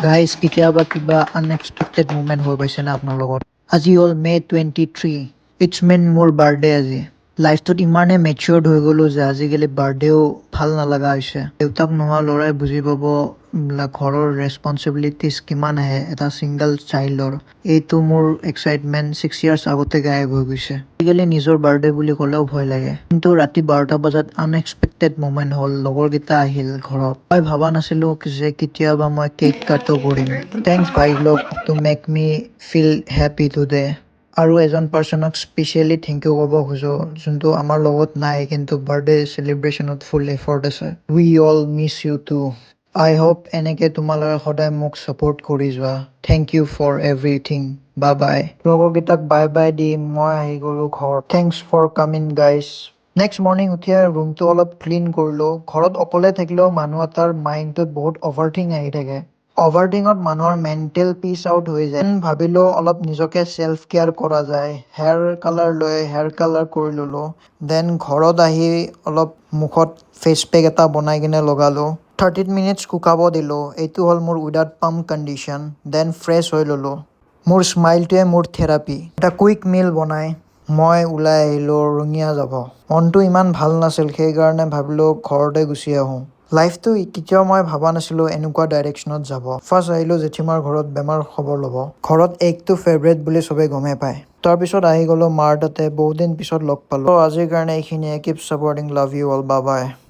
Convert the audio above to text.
Guys কেতিয়াবা কিবা unexpected moment হৈ পাইছে না আপোনাৰ লগত? আজি হ'ল মে 23। ইটছ মিন মোৰ বাৰ্থডে আজি। লাইফটোত ইমানেই মেচিয়ৰ্ড হৈ গ'লো যে আজিকালি বাৰ্থডেও ভাল নালাগা হৈছে। দেউতাক নোহোৱা ল'ৰাই বুজি পাব ঘৰৰ ৰেচপনচিবিলিটিজ কিমান আহে এটা ছিংগল চাইল্ডৰ। এইটো মোৰ এক্সাইটমেণ্ট 6 years আগতে গায়ব হৈ গৈছে। আজিকালি নিজৰ বাৰ্থডে বুলি ক'লেও ভয় লাগে। কিন্তু ৰাতি 12টা বজাত আনএক্সপেক্টেড মুমেণ্ট হ'ল, লগৰকেইটা আহিল ঘৰত। মই ভাবা নাছিলোঁ যে কেতিয়াবা মই কেক কাটো কৰিম। থেংকছ ভাই লোক to make me feel happy today. আৰু এজন পাৰ্চনক স্পেচিয়েলি থেংক ইউ ক'ব খোজোঁ, যোনটো আমাৰ লগত নাই কিন্তু বাৰ্থডে চেলিব্ৰেশ্যনত ফুল এফৰ্ট আছে। We all miss you too. I hope এনেকে তোমালোকে সদায় মোক ছাপোৰ্ট কৰি যোৱা। Thank you for everything. Bye bye. লগৰকেইটাক বাই বাই দি মই আহি গ'লোঁ ঘৰত। Thanks for coming guys. Next morning উঠিয়ে ৰুমটো অলপ ক্লিন কৰিলোঁ। ঘৰত অকলে থাকিলেও মানুহ এটাৰ মাইণ্ডটোত বহুত অভাৰথিংক আহি থাকে। অভাৰথিংকত মানুহৰ মেণ্টেল পিচ আউট হৈ যায়। ভাবিলোঁ অলপ নিজকে চেল্ফ কেয়াৰ কৰা যায়। হেয়াৰ কালাৰ লৈ হেয়াৰ কালাৰ কৰি ল'লোঁ। দেন ঘৰত আহি অলপ মুখত ফেচ পেক এটা বনাই কিনে লগালোঁ। 30 minutes শুকাব দিলোঁ। এইটো হ'ল মোৰ without pump condition. Then fresh হৈ ল'লোঁ। মোৰ স্মাইলটোৱে মোৰ থেৰাপি। এটা কুইক মিল বনাই মই ওলাই আহিলোঁ ৰঙিয়া যাব। মনটো ইমান ভাল নাছিল, সেইকাৰণে ভাবিলোঁ ঘৰতে গুচি আহোঁ। লাইফটো কেতিয়াও মই ভবা নাছিলোঁ এনেকুৱা ডাইৰেকশ্যনত যাব। ফাৰ্ষ্ট আহিলোঁ জেঠীমাৰ ঘৰত বেমাৰ খবৰ ল'ব। ঘৰত এগটো ফেভৰেট বুলি চবেই গমেই পায়। তাৰপিছত আহি গ'লোঁ মাৰ তাতে, বহুত দিন পিছত লগ পালোঁ। আজিৰ কাৰণে এইখিনিয়ে। Keep supporting, love you all, bye bye.